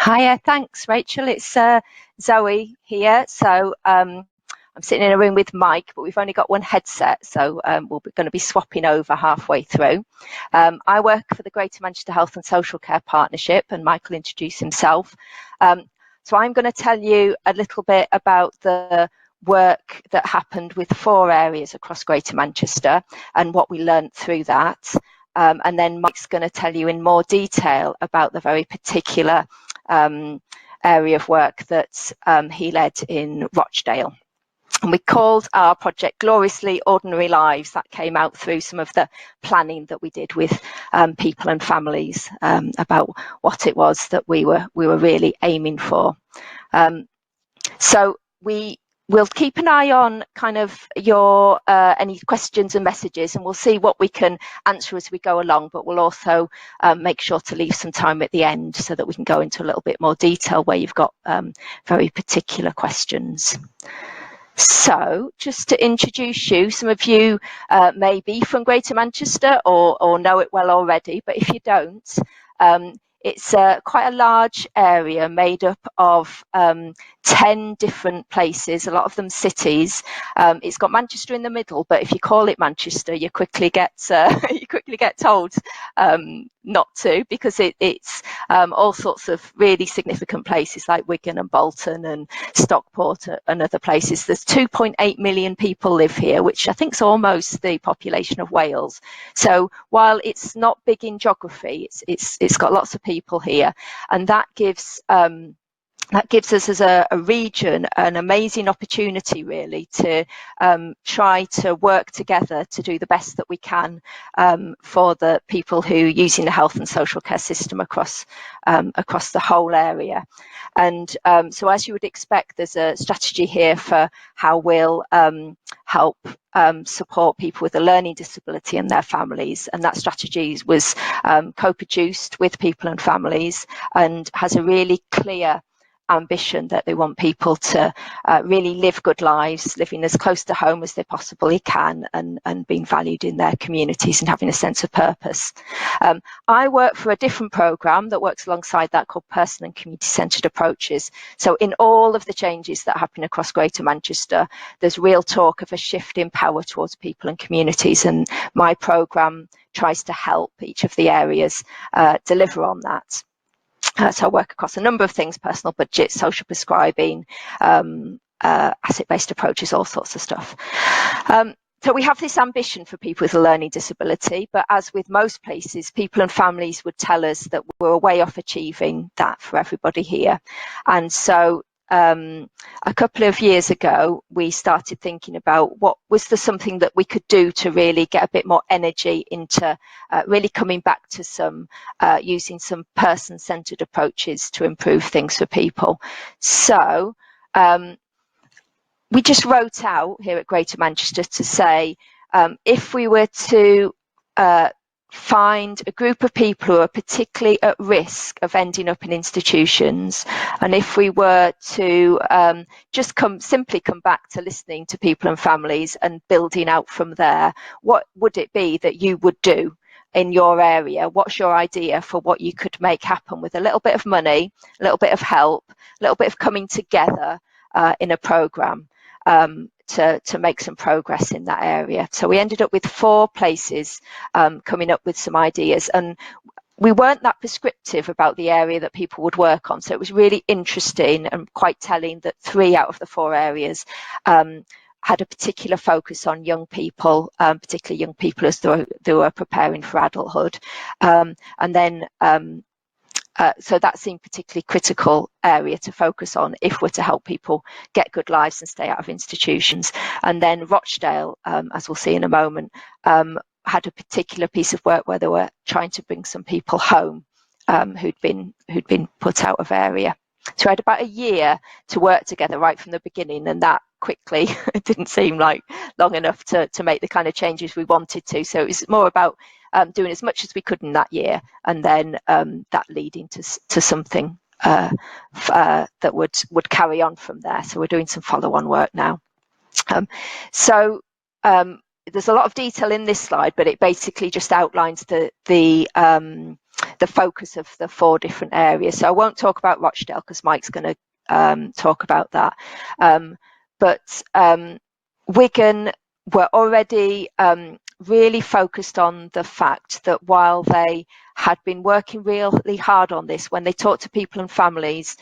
Hiya, thanks, Rachel. It's Zoe here. So I'm sitting in a room with Mike, but we've only got one headset, so we're going to be swapping over halfway through. I work for the Greater Manchester Health and Social Care Partnership, and Mike will introduce himself. So I'm going to tell you a little bit about the work that happened with 4 areas across Greater Manchester and what we learned through that. And then Mike's going to tell you in more detail about the very particular area of work that he led in Rochdale. And we called our project Gloriously Ordinary Lives. That came out through some of the planning that we did with people and families about what it was that we were really aiming for. So we'll keep an eye on kind of your any questions and messages, and we'll see what we can answer as we go along, but we'll also make sure to leave some time at the end so that we can go into a little bit more detail where you've got very particular questions. So just to introduce you, some of you may be from Greater Manchester or know it well already, but if you don't, it's quite a large area made up of 10 different places, a lot of them cities. It's got Manchester in the middle, but if you call it Manchester, you quickly get told not to, because it's all sorts of really significant places like Wigan and Bolton and Stockport and other places. There's 2.8 million people live here, which I think is almost the population of Wales. So while it's not big in geography, it's got lots of people here, and that gives us as a region an amazing opportunity really to try to work together to do the best that we can for the people who are using the health and social care system across the whole area. And so as you would expect, there's a strategy here for how we'll help support people with a learning disability and their families, and that strategy was co-produced with people and families and has a really clear ambition that they want people to really live good lives, living as close to home as they possibly can, and being valued in their communities and having a sense of purpose. I work for a different programme that works alongside that called Personal and Community Centred Approaches. So in all of the changes that happen across Greater Manchester, there's real talk of a shift in power towards people and communities, and my programme tries to help each of the areas deliver on that. So I work across a number of things: personal budget, social prescribing, asset-based approaches, all sorts of stuff. So we have this ambition for people with a learning disability, but as with most places, people and families would tell us that we're way off achieving that for everybody here. And so a couple of years ago, we started thinking about what was there something that we could do to really get a bit more energy into really coming back to some using some person-centered approaches to improve things for people. So we just wrote out here at Greater Manchester to say if we were to find a group of people who are particularly at risk of ending up in institutions, and if we were to just simply come back to listening to people and families and building out from there, what would it be that you would do in your area? What's your idea for what you could make happen with a little bit of money, a little bit of help, a little bit of coming together in a programme to make some progress in that area? So we ended up with 4 places coming up with some ideas, and we weren't that prescriptive about the area that people would work on. So it was really interesting and quite telling that 3 out of the 4 areas had a particular focus on young people, particularly young people as they were preparing for adulthood. And then so that seemed particularly critical area to focus on if we're to help people get good lives and stay out of institutions. And then Rochdale, as we'll see in a moment, had a particular piece of work where they were trying to bring some people home who'd been put out of area. So we had about a year to work together right from the beginning, and that quickly it didn't seem like long enough to make the kind of changes we wanted to. So it was more about doing as much as we could in that year, and then that leading to something that would carry on from there. So we're doing some follow-on work now. So there's a lot of detail in this slide, but it basically just outlines the the focus of the 4 different areas. So I won't talk about Rochdale because Mike's going to talk about that. But Wigan were already really focused on the fact that while they had been working really hard on this, when they talked to people and families,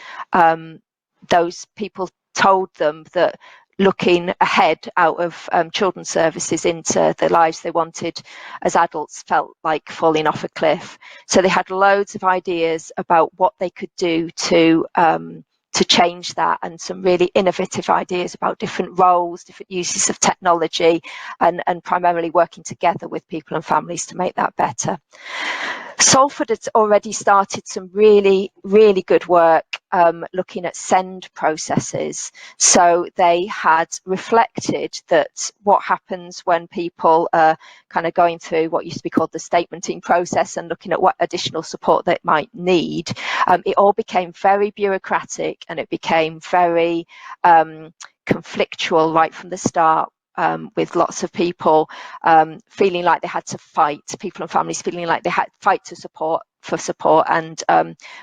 those people told them that looking ahead out of children's services into the lives they wanted as adults felt like falling off a cliff. So they had loads of ideas about what they could do to change that, and some really innovative ideas about different roles, different uses of technology, and primarily working together with people and families to make that better. Salford had already started some really, really good work looking at send processes. So they had reflected that what happens when people are kind of going through what used to be called the statementing process and looking at what additional support they might need, it all became very bureaucratic, and it became very conflictual right from the start. With lots of people feeling like they had to fight, people and families feeling like they had to fight for support, and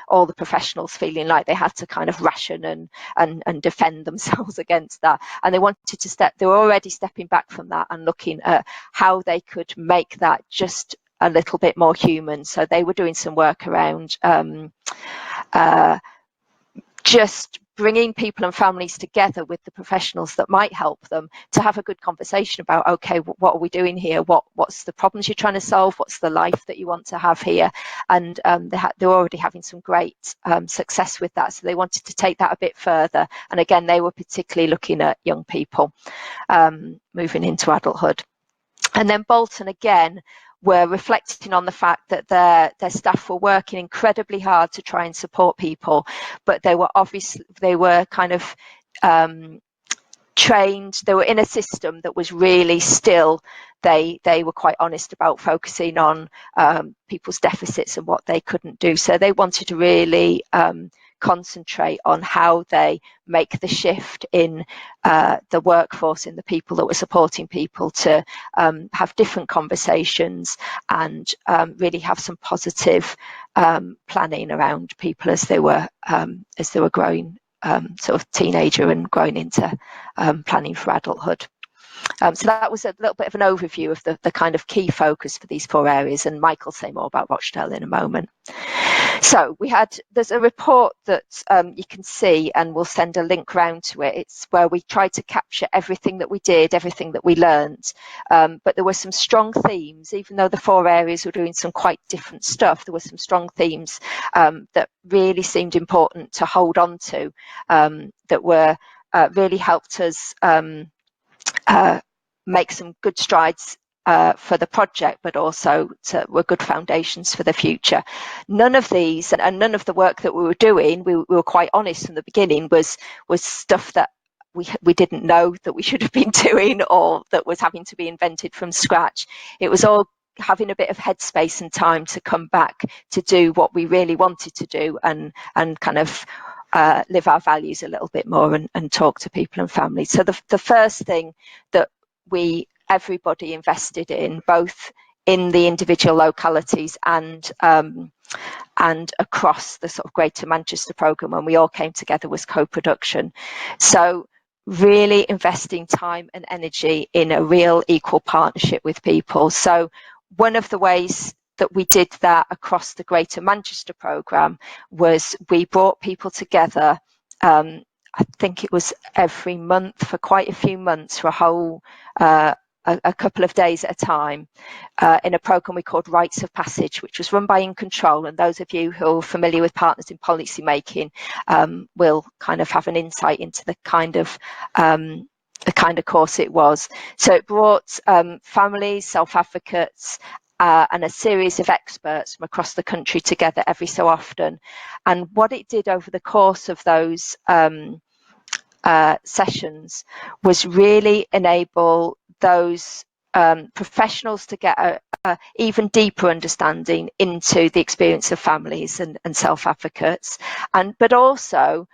all the professionals feeling like they had to kind of ration and defend themselves against that. And they wanted to they were already stepping back from that and looking at how they could make that just a little bit more human. So they were doing some work around just bringing people and families together with the professionals that might help them to have a good conversation about, okay, what are we doing here? What's the problems you're trying to solve? What's the life that you want to have here? And they're already having some great success with that. So they wanted to take that a bit further. And again, they were particularly looking at young people moving into adulthood. And then Bolton again were reflecting on the fact that their staff were working incredibly hard to try and support people, but they were kind of trained, they were in a system that was really still, they were quite honest about focusing on people's deficits and what they couldn't do. So they wanted to really concentrate on how they make the shift in the workforce, in the people that were supporting people, to have different conversations and really have some positive planning around people as they were growing, sort of teenager and growing into planning for adulthood. So that was a little bit of an overview of the kind of key focus for these 4 areas, and Mike will say more about Rochdale in a moment. So there's a report that you can see, and we'll send a link round to it. It's where we tried to capture everything that we did, everything that we learned. But there were some strong themes, even though the 4 areas were doing some quite different stuff, there were some strong themes that really seemed important to hold on to, that were really helped us make some good strides for the project, but also were good foundations for the future. None of these, and none of the work that we were doing, we were quite honest from the beginning, was stuff that we didn't know that we should have been doing, or that was having to be invented from scratch. It was all having a bit of headspace and time to come back to do what we really wanted to do, and kind of live our values a little bit more, and talk to people and families. So the first thing that everybody invested in, both in the individual localities and across the sort of Greater Manchester programme when we all came together, was co-production. So really investing time and energy in a real equal partnership with people. So one of the ways that we did that across the Greater Manchester programme was we brought people together, I think it was every month for quite a few months, for a whole a couple of days at a time, in a programme we called Rites of Passage, which was run by In Control. And those of you who are familiar with Partners in Policy Making will kind of have an insight into the kind of course it was. So it brought families, self-advocates, and a series of experts from across the country together every so often. And what it did over the course of those sessions was really enable those professionals to get a even deeper understanding into the experience of families and self-advocates, but also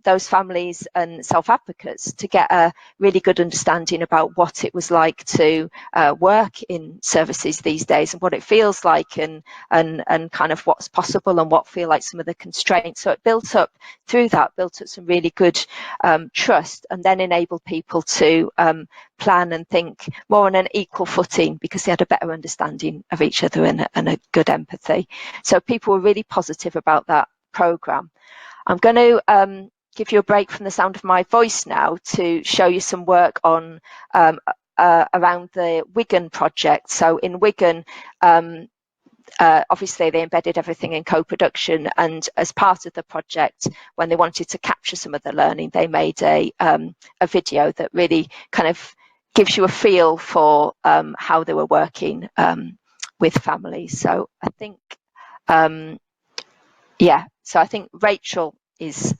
those families and self-advocates to get a really good understanding about what it was like to work in services these days and what it feels like, and kind of what's possible and what feel like some of the constraints. So it built up some really good trust, and then enabled people to plan and think more on an equal footing because they had a better understanding of each other and a good empathy. So people were really positive about that programme. I'm going to give you a break from the sound of my voice now to show you some work on around the Wigan project. So in Wigan, obviously they embedded everything in co-production, and as part of the project, when they wanted to capture some of the learning, they made a video that really kind of gives you a feel for how they were working with families. So I think, so I think Rachel is...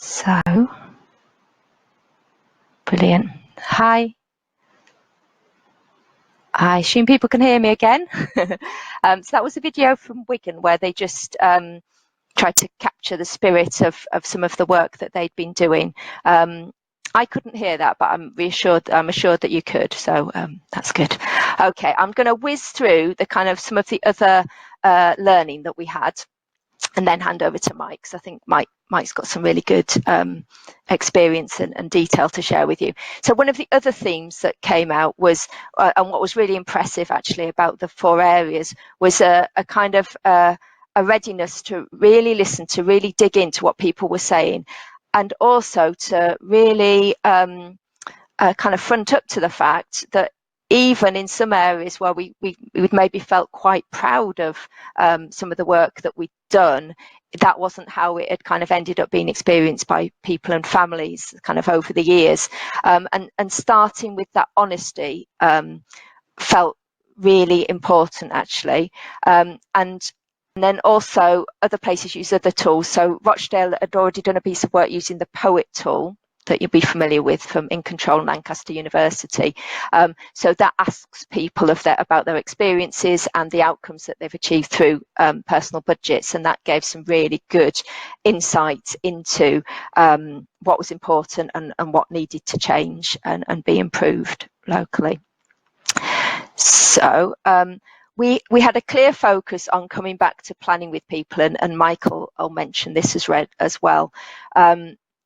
So, brilliant. Hi. I assume people can hear me again. So that was a video from Wigan where they just tried to capture the spirit of some of the work that they'd been doing. I couldn't hear that, but I'm assured that you could. So that's good. Okay, I'm going to whiz through the kind of some of the other learning that we had, and then hand over to Mike, because I think Mike's got some really good experience and detail to share with you. So one of the other themes that came out was, and what was really impressive actually about the 4 areas, was a kind of a readiness to really listen, to really dig into what people were saying, and also to really kind of front up to the fact that even in some areas where we maybe felt quite proud of some of the work that we'd done, that wasn't how it had kind of ended up being experienced by people and families kind of over the years. And starting with that honesty felt really important actually. And then also other places use other tools. So Rochdale had already done a piece of work using the POET tool that you'll be familiar with from In Control Lancaster University. So that asks people about their experiences and the outcomes that they've achieved through personal budgets, and that gave some really good insight into what was important and what needed to change and be improved locally. So we had a clear focus on coming back to planning with people, and Michael will mention this as well.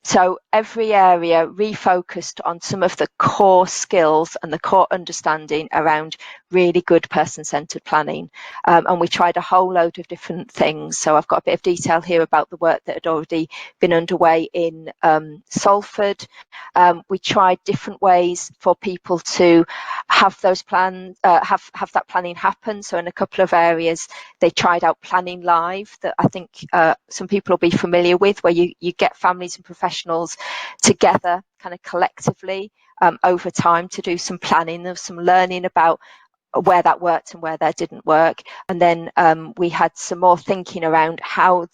So every area refocused on some of the core skills and the core understanding around really good person-centred planning. And we tried a whole load of different things. So I've got a bit of detail here about the work that had already been underway in Salford. We tried different ways for people to have those plans, have that planning happen. So in a couple of areas, they tried out planning live, that I think some people will be familiar with, where you get families and professionals together kind of collectively over time to do some planning. There was some learning about where that worked and where that didn't work. And then we had some more thinking around how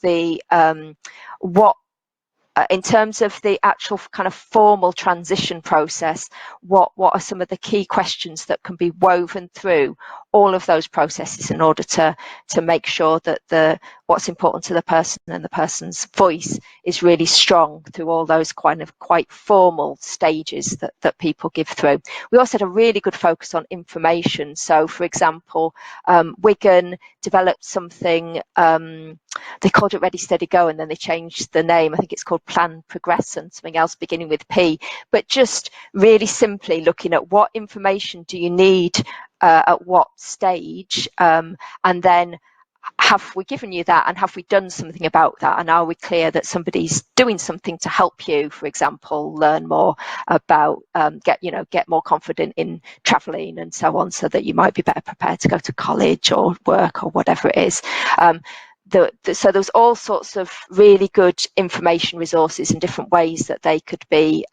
in terms of the actual kind of formal transition process, what are some of the key questions that can be woven through all of those processes in order to make sure that what's important to the person and the person's voice is really strong through all those quite formal stages that people give through. We also had a really good focus on information. So, for example, Wigan developed something, they called it Ready, Steady, Go, and then they changed the name. I think it's called Plan, Progress, and something else beginning with P. But just really simply looking at what information do you need at what stage, and then have we given you that, and have we done something about that, and are we clear that somebody's doing something to help you, for example, learn more about get more confident in travelling and so on, so that you might be better prepared to go to college or work or whatever it is. So there's all sorts of really good information resources and different ways that they could be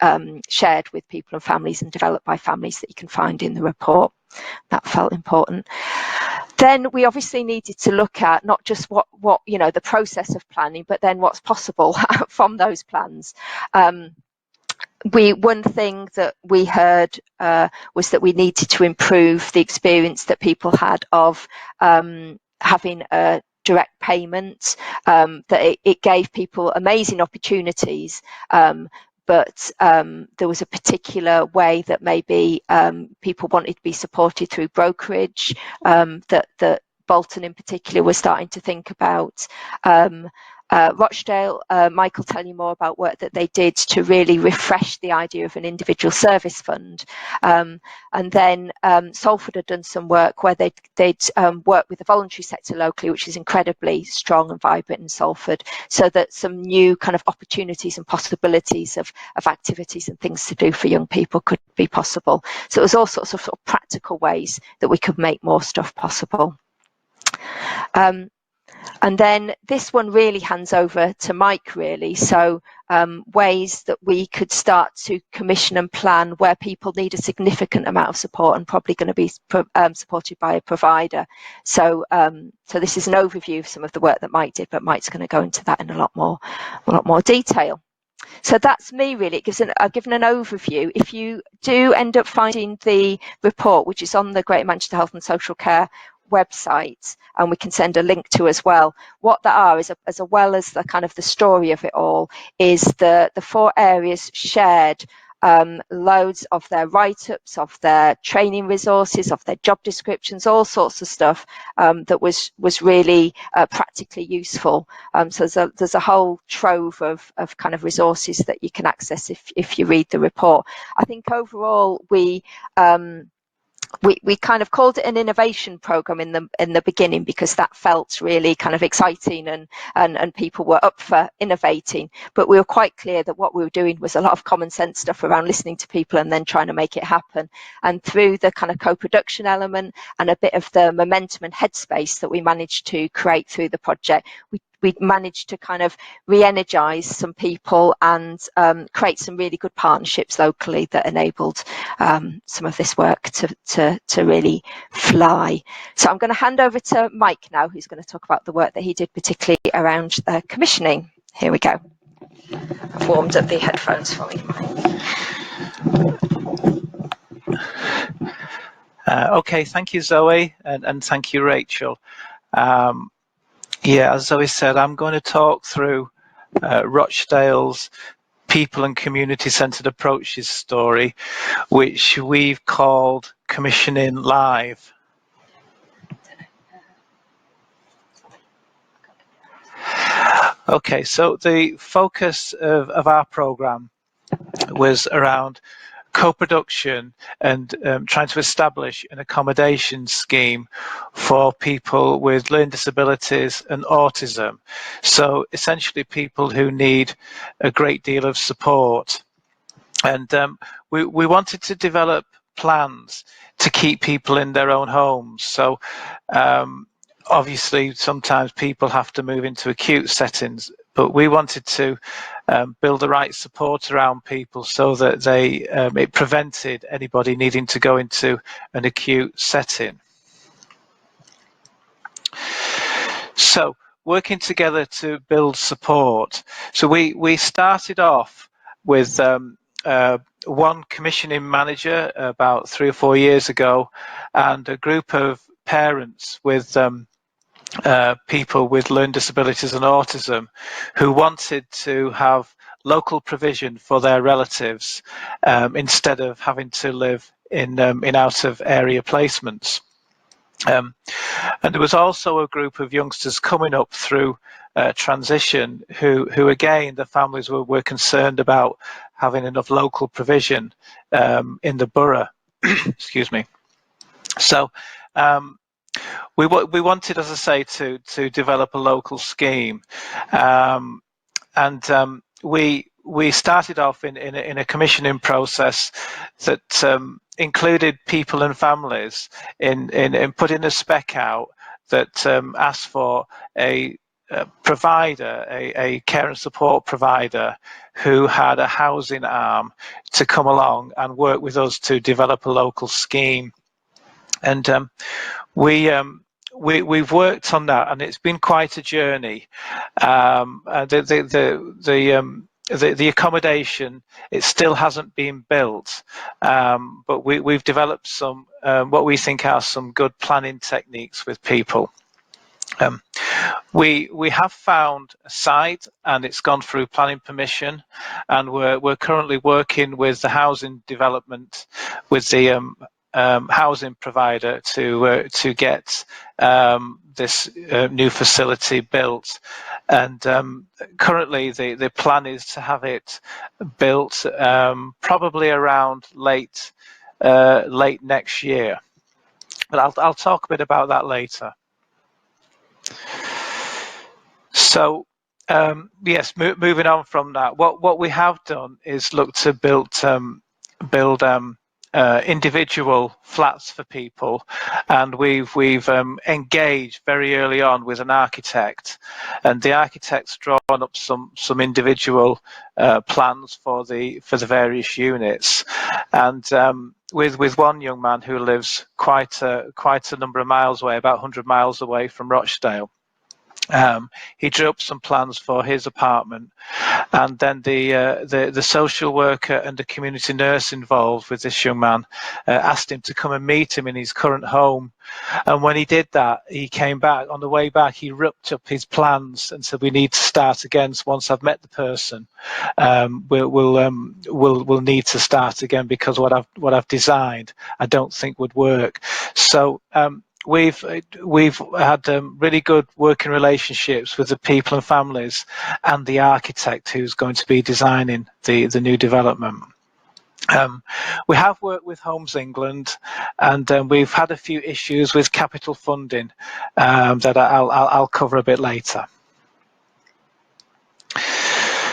shared with people and families and developed by families that you can find in the report. That felt important. Then we obviously needed to look at not just what the process of planning, but then what's possible from those plans. One thing that we heard was that we needed to improve the experience that people had of having a direct payment, that it gave people amazing opportunities, but there was a particular way that maybe people wanted to be supported through brokerage, that Bolton in particular was starting to think about. Rochdale, Michael tell you more about work that they did to really refresh the idea of an individual service fund. And then Salford had done some work where they'd worked with the voluntary sector locally, which is incredibly strong and vibrant in Salford, so that some new kind of opportunities and possibilities of activities and things to do for young people could be possible. So it was all sorts of practical ways that we could make more stuff possible. And then this one really hands over to Mike, really. So ways that we could start to commission and plan where people need a significant amount of support and probably going to be supported by a provider. So so this is an overview of some of the work that Mike did, but Mike's going to go into that in a lot more detail. So that's me really. It gives I've given an overview. If you do end up finding the report, which is on the Greater Manchester Health and Social Care website, and we can send a link to as well, what there are is, as well as the kind of the story of it all, is the 4 areas shared, loads of their write-ups, of their training resources, of their job descriptions, all sorts of stuff that was really practically useful. So there's a whole trove of kind of resources that you can access if you read the report. I think overall we kind of called it an innovation program in the beginning, because that felt really kind of exciting and people were up for innovating. But we were quite clear that what we were doing was a lot of common sense stuff around listening to people and then trying to make it happen. And through the kind of co-production element and a bit of the momentum and headspace that we managed to create through the project, we managed to kind of re-energize some people and create some really good partnerships locally that enabled some of this work to really fly. So I'm going to hand over to Mike now, who's going to talk about the work that he did, particularly around commissioning. Here we go. I've warmed up the headphones for you, Mike. Okay, thank you, Zoe, and thank you, Rachel. Yeah, as Zoe said, I'm going to talk through Rochdale's people and community-centred approaches story, which we've called Commissioning Live. Okay, so the focus of our programme was around co-production and trying to establish an accommodation scheme for people with learning disabilities and autism. So essentially people who need a great deal of support. And we wanted to develop plans to keep people in their own homes. So obviously sometimes people have to move into acute settings, but we wanted to build the right support around people so that it prevented anybody needing to go into an acute setting. So working together to build support. So we started off with one commissioning manager about 3 or 4 years ago, and a group of parents with people with learning disabilities and autism who wanted to have local provision for their relatives instead of having to live in out of area placements. And there was also a group of youngsters coming up through transition who again, the families were concerned about having enough local provision in the borough. Excuse me. So we wanted, as I say, to develop a local scheme, and we started off in a commissioning process that included people and families in putting a spec out that asked for a provider, a care and support provider who had a housing arm to come along and work with us to develop a local scheme. And we've worked on that, and it's been quite a journey. The accommodation, it still hasn't been built, but we've developed some what we think are some good planning techniques with people. We have found a site, and it's gone through planning permission, and we're currently working with the housing development, with the housing provider to get this new facility built. And currently the plan is to have it built probably around late next year, but I'll talk a bit about that later. So yes, moving on from that, what we have done is look to build individual flats for people, and we've engaged very early on with an architect, and the architect's drawn up some individual plans for the various units, and with one young man who lives quite a number of miles away, about 100 miles away from Rochdale. He drew up some plans for his apartment, and then the social worker and the community nurse involved with this young man asked him to come and meet him in his current home. And when he did that, he came back. On the way back, he ripped up his plans and said, "We need to start again. So once I've met the person, we'll need to start again, because what I've designed, I don't think would work." So we've had really good working relationships with the people and families and the architect who's going to be designing the new development. We have worked with Homes England, and we've had a few issues with capital funding that I'll cover a bit later.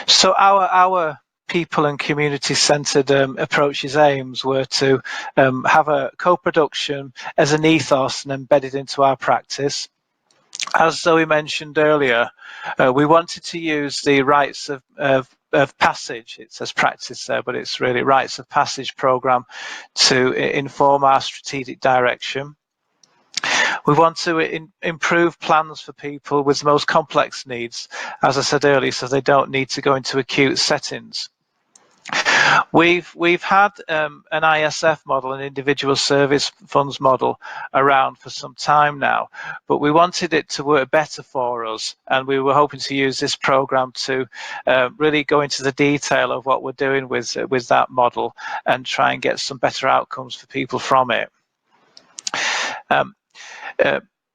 So our people and community-centred approach's aims were to have a co-production as an ethos and embedded into our practice. As Zoe mentioned earlier, we wanted to use the rites of passage. It says practice there, but it's really rites of passage program to inform our strategic direction. We want to improve plans for people with the most complex needs, as I said earlier, so they don't need to go into acute settings. We've had an ISF model, an individual service funds model, around for some time now, but we wanted it to work better for us, and we were hoping to use this program to really go into the detail of what we're doing with that model and try and get some better outcomes for people from it.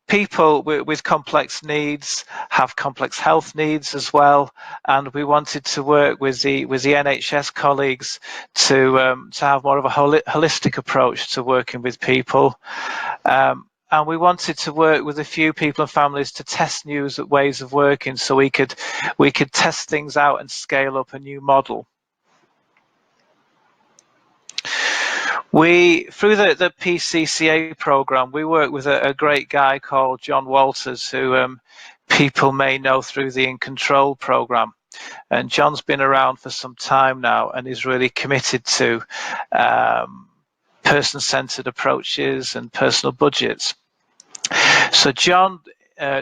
People with complex needs have complex health needs as well, and we wanted to work with the NHS colleagues to have more of a holistic approach to working with people. And we wanted to work with a few people and families to test new ways of working, so we could test things out and scale up a new model. Through the PCCA program, we work with a great guy called John Walters, who people may know through the In Control program. And John's been around for some time now and is really committed to person-centered approaches and personal budgets. So John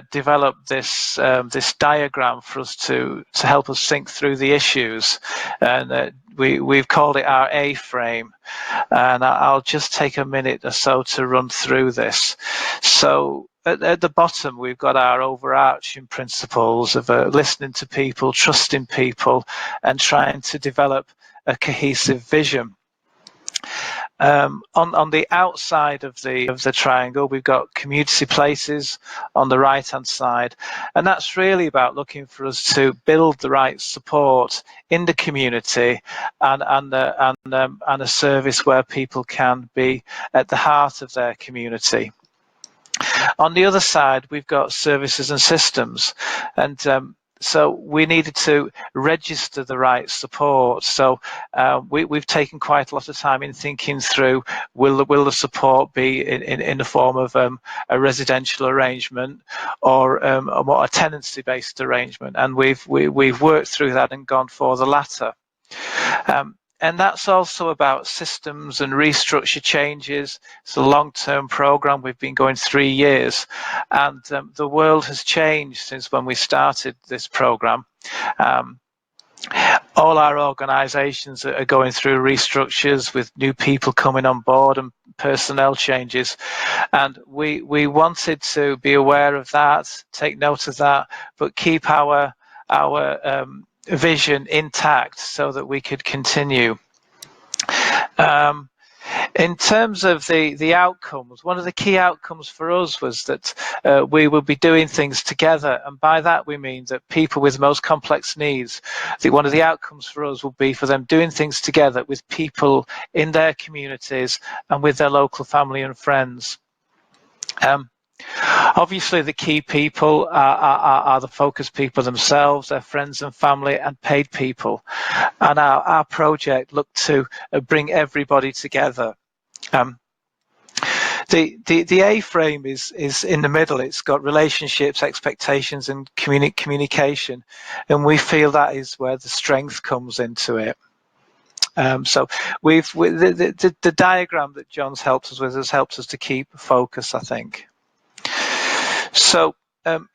developed this diagram for us to help us think through the issues, and we've called it our A-frame, and I'll just take a minute or so to run through this. So at the bottom, we've got our overarching principles of listening to people, trusting people, and trying to develop a cohesive vision. On the outside of the triangle, we've got community places on the right-hand side, and that's really about looking for us to build the right support in the community and a service where people can be at the heart of their community. On the other side, we've got services and systems, and so we needed to register the right support. So we've taken quite a lot of time in thinking through, will the support be in the form of a residential arrangement or a tenancy-based arrangement? And we've worked through that and gone for the latter. And that's also about systems and restructure changes. It's a long-term program. We've been going 3 years, and the world has changed since when we started this program. All our organisations are going through restructures with new people coming on board and personnel changes, and we wanted to be aware of that, take note of that, but keep our vision intact so that we could continue. In terms of the outcomes, one of the key outcomes for us was that we will be doing things together, and by that we mean that people with most complex needs, one of the outcomes for us will be for them doing things together with people in their communities and with their local family and friends. Obviously, the key people are the focus people themselves, their friends and family, and paid people. And our project looked to bring everybody together. The A-frame is in the middle. It's got relationships, expectations, and communication, and we feel that is where the strength comes into it. So the diagram that John's helped us with has helped us to keep focus, I think. So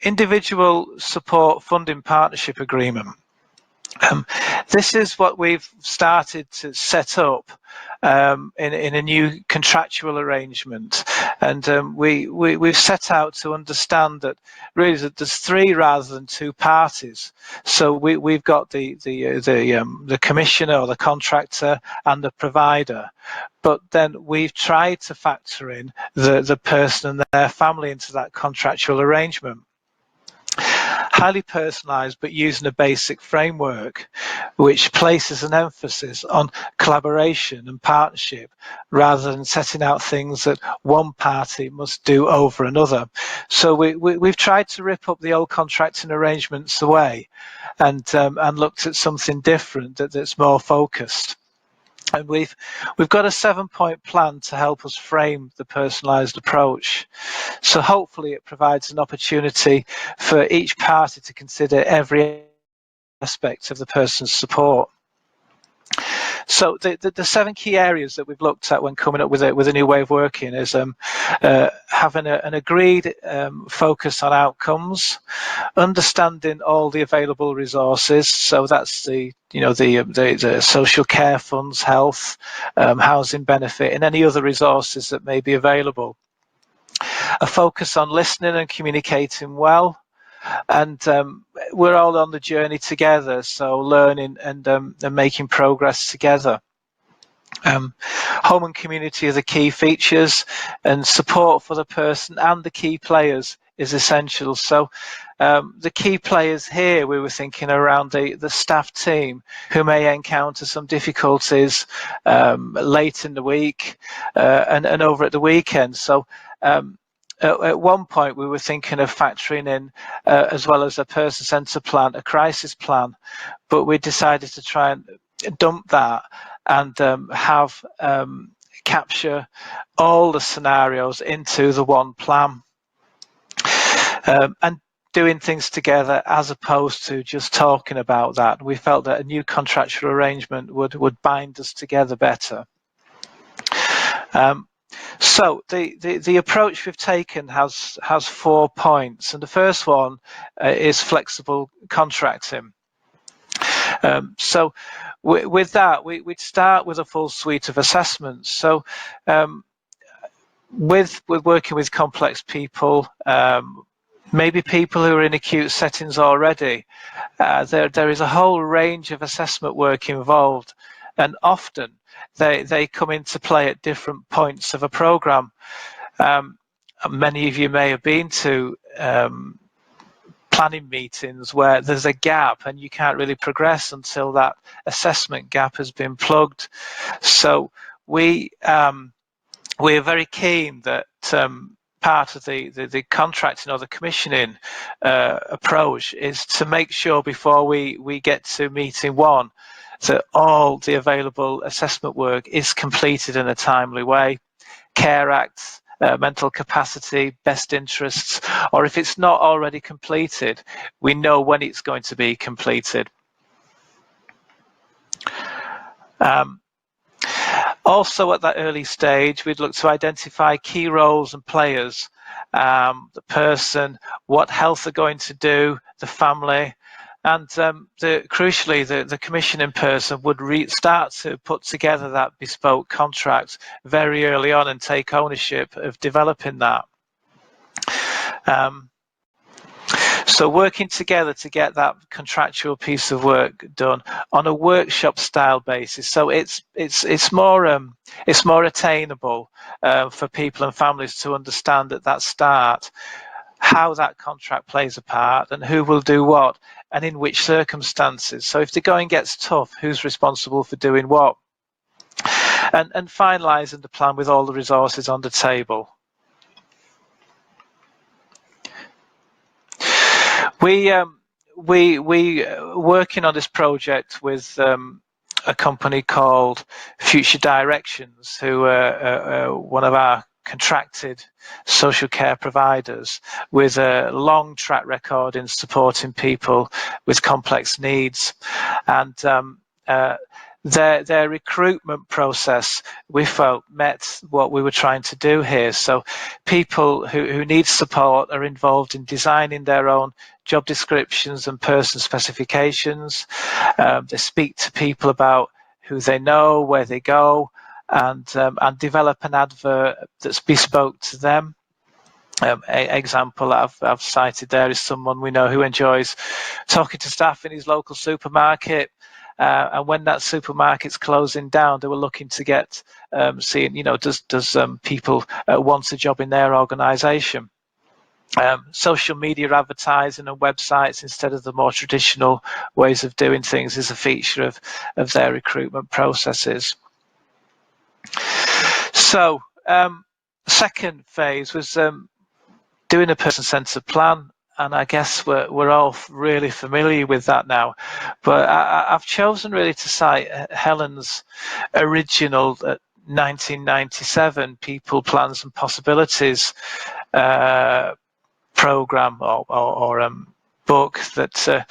individual support funding partnership agreement. This is what we've started to set up in a new contractual arrangement, and we've set out to understand that really that there's three rather than two parties. So we've got the commissioner or the contractor and the provider, but then we've tried to factor in the person and their family into that contractual arrangement. Highly personalised, but using a basic framework which places an emphasis on collaboration and partnership rather than setting out things that one party must do over another. So we've tried to rip up the old contracting arrangements away and looked at something different that's more focused. And we've got a 7-point plan to help us frame the personalised approach. So hopefully it provides an opportunity for each party to consider every aspect of the person's support. So the 7 key areas that we've looked at when coming up with a new way of working is having an agreed focus on outcomes, understanding all the available resources. So that's the social care funds, health, housing benefit, and any other resources that may be available. A focus on listening and communicating well. And we're all on the journey together, so learning and making progress together. Home and community are the key features, and support for the person and the key players is essential. So the key players here, we were thinking around the staff team who may encounter some difficulties late in the week and over at the weekend. So at one point, we were thinking of factoring in, as well as a person-centred plan, a crisis plan, but we decided to try and dump that and capture all the scenarios into the one plan, and doing things together as opposed to just talking about that. We felt that a new contractual arrangement would bind us together better. So the approach we've taken has 4 points, and the first one is flexible contracting. So with that, we'd start with a full suite of assessments. So with working with complex people, maybe people who are in acute settings already, there is a whole range of assessment work involved, and often they come into play at different points of a programme. Many of you may have been to planning meetings where there's a gap and you can't really progress until that assessment gap has been plugged. So we're very keen that part of the contracting or the commissioning approach is to make sure before we get to meeting 1 that all the available assessment work is completed in a timely way. Care Acts, mental capacity, best interests, or if it's not already completed, we know when it's going to be completed. Also at that early stage, we'd look to identify key roles and players, the person, what health they're going to do, the family, and crucially, the commissioning person would start to put together that bespoke contract very early on and take ownership of developing that. So working together to get that contractual piece of work done on a workshop style basis. So it's more attainable for people and families to understand at that start how that contract plays a part and who will do what and in which circumstances. So if the going gets tough, who's responsible for doing what? And finalising the plan with all the resources on the table. We working on this project with a company called Future Directions, who are one of our contracted social care providers with a long track record in supporting people with complex needs. And their recruitment process, we felt, met what we were trying to do here. So people who need support are involved in designing their own job descriptions and person specifications. They speak to people about who they know, where they go, and develop an advert that's bespoke to them. Example I've cited there is someone we know who enjoys talking to staff in his local supermarket. And when that supermarket's closing down, they were looking to get seeing, does people want a job in their organisation? Social media advertising and websites instead of the more traditional ways of doing things is a feature of their recruitment processes. So, second phase was doing a person-centred plan. And I guess we're all really familiar with that now. But I've chosen really to cite Helen's original 1997 People, Plans and Possibilities program or book that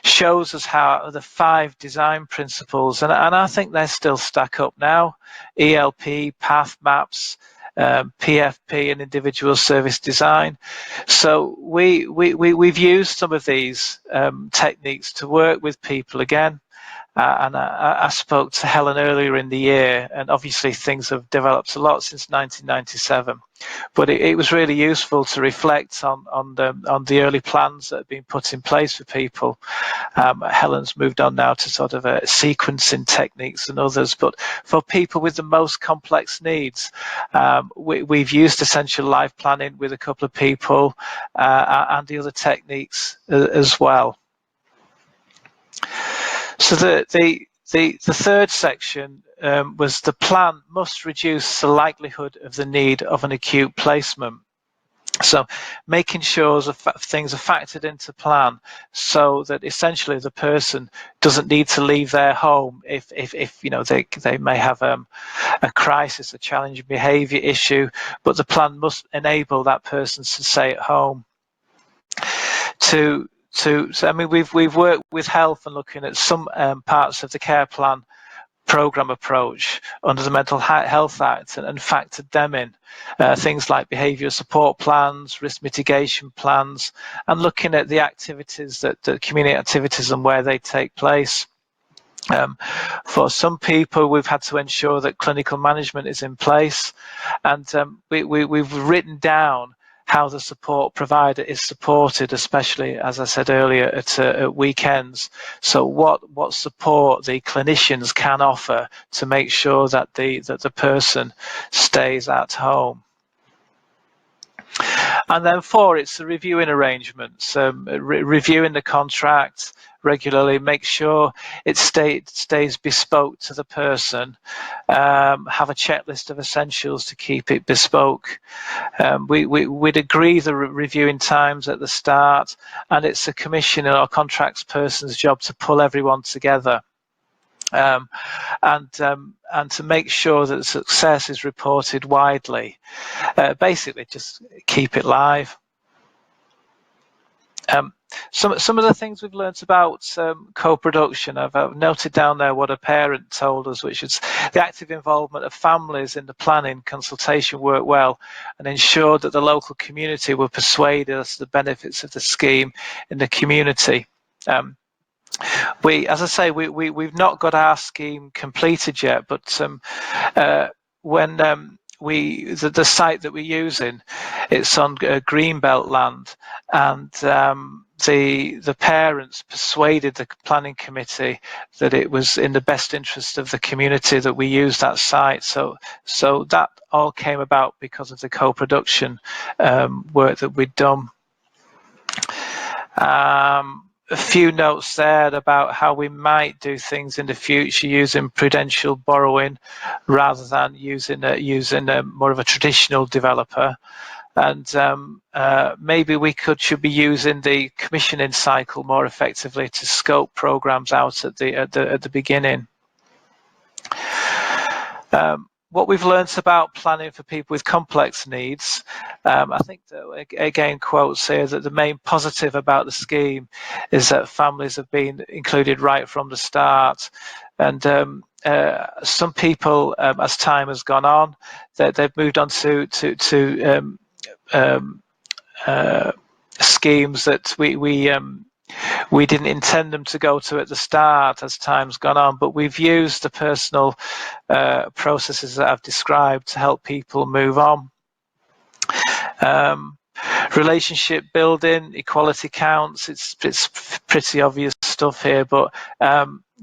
shows us how the 5 design principles, and I think they still stack up now: ELP, path maps, PFP, and individual service design. So we've used some of these techniques to work with people again. And I spoke to Helen earlier in the year, and obviously things have developed a lot since 1997. But it was really useful to reflect on the early plans that have been put in place for people. Helen's moved on now to sort of sequencing techniques and others. But for people with the most complex needs, we've used essential life planning with a couple of people and the other techniques as well. So the third section was the plan must reduce the likelihood of the need of an acute placement. So making sure things are factored into plan so that essentially the person doesn't need to leave their home if they may have a crisis, a challenging behaviour issue, but the plan must enable that person to stay at home. So I mean, we've worked with health and looking at some parts of the care plan program approach under the Mental Health Act and factored them in. Things like behavioural support plans, risk mitigation plans, and looking at the activities the community activities and where they take place. For some people, we've had to ensure that clinical management is in place, and we've written down how the support provider is supported, especially, as I said earlier, at weekends. So what support the clinicians can offer to make sure that the person stays at home. And then 4, it's the reviewing arrangements, reviewing the contract regularly, make sure it stays bespoke to the person, have a checklist of essentials to keep it bespoke. We'd agree the reviewing times at the start, and it's a commissioner or contracts person's job to pull everyone together. And to make sure that success is reported widely. Basically, just keep it live. Some of the things we've learnt about co-production, I've noted down there what a parent told us, which is the active involvement of families in the planning consultation worked well and ensured that the local community were persuaded as to the benefits of the scheme in the community. As I say, we've not got our scheme completed yet, but when the site that we're using, it's on greenbelt land, and the parents persuaded the planning committee that it was in the best interest of the community that we use that site. So that all came about because of the co-production work that we'd done. A few notes there about how we might do things in the future using prudential borrowing rather than using more of a traditional developer, and maybe we should be using the commissioning cycle more effectively to scope programs out at the beginning. What we've learnt about planning for people with complex needs, I think that, again, quotes here that the main positive about the scheme is that families have been included right from the start, and some people, as time has gone on, they've moved on to schemes that we didn't intend them to go to at the start as time's gone on, but we've used the personal processes that I've described to help people move on. Relationship building, equality counts, it's pretty obvious stuff here, but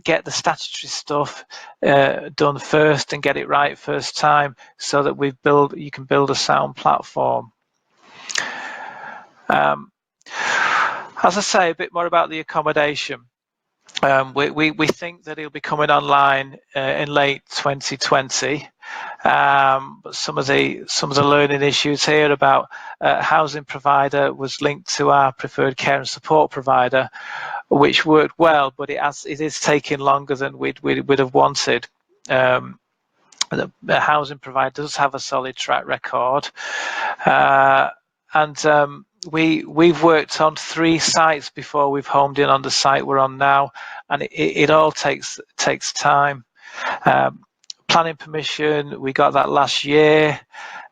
get the statutory stuff done first and get it right first time, so that you can build a sound platform. As I say, a bit more about the accommodation. We think that it'll be coming online in late 2020. But some of the learning issues here about housing provider was linked to our preferred care and support provider, which worked well, but it is taking longer than we'd have wanted. The housing provider does have a solid track record, and we've worked on 3 sites before we've homed in on the site we're on now, and it all takes time. Planning permission, we got that last year.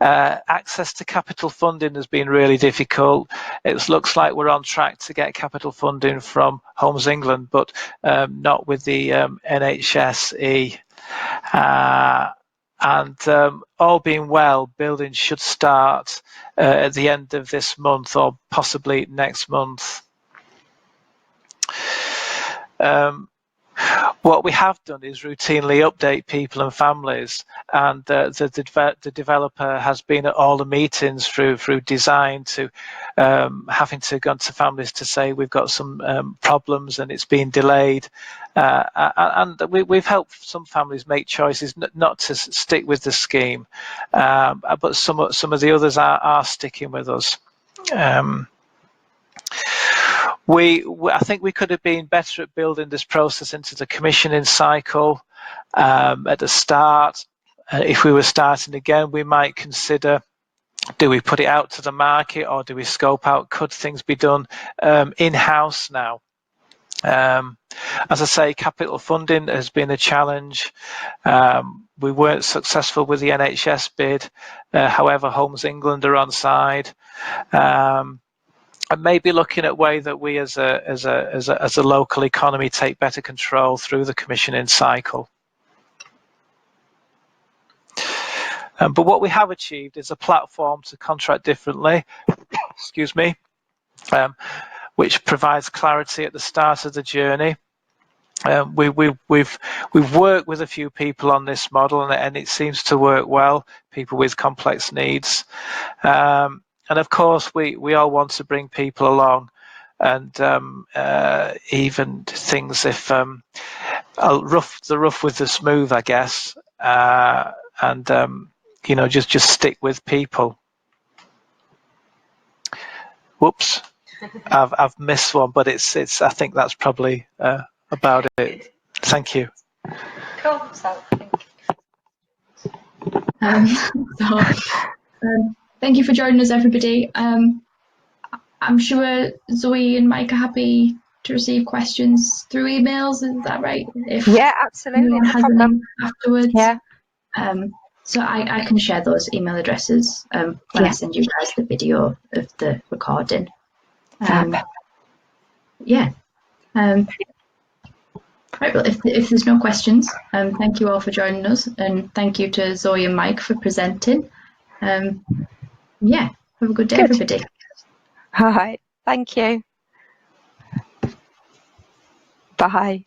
Access to capital funding has been really difficult. It looks like we're on track to get capital funding from Homes England, but not with the NHSE. And all being well, building should start at the end of this month or possibly next month. What we have done is routinely update people and families, and the developer has been at all the meetings through design to having to go to families to say we've got some problems and it's been delayed, and we've helped some families make choices not to stick with the scheme, but some of the others are sticking with us. I think we could have been better at building this process into the commissioning cycle at the start. If we were starting again, we might consider, do we put it out to the market or do we scope out, could things be done in-house now? As I say, capital funding has been a challenge. We weren't successful with the NHS bid. However, Homes England are on side. And maybe looking at way that we as a local economy take better control through the commissioning cycle. But what we have achieved is a platform to contract differently, excuse me, which provides clarity at the start of the journey. We've worked with a few people on this model, and it seems to work well. People with complex needs. And of course, we all want to bring people along, and even things if the rough with the smooth, I guess, and you know, just stick with people. Whoops, I've missed one, but it's I think that's probably about it. Thank you. Cool. So, thank you for joining us, everybody. I'm sure Zoe and Mike are happy to receive questions through emails. Is that right? Yeah, absolutely. No problem. Afterwards. Yeah. So I can share those email addresses when I send you guys the video of the recording. Yeah. Right, well, if there's no questions, thank you all for joining us, and thank you to Zoe and Mike for presenting. Yeah, have a good day, everybody. All right, thank you. Bye.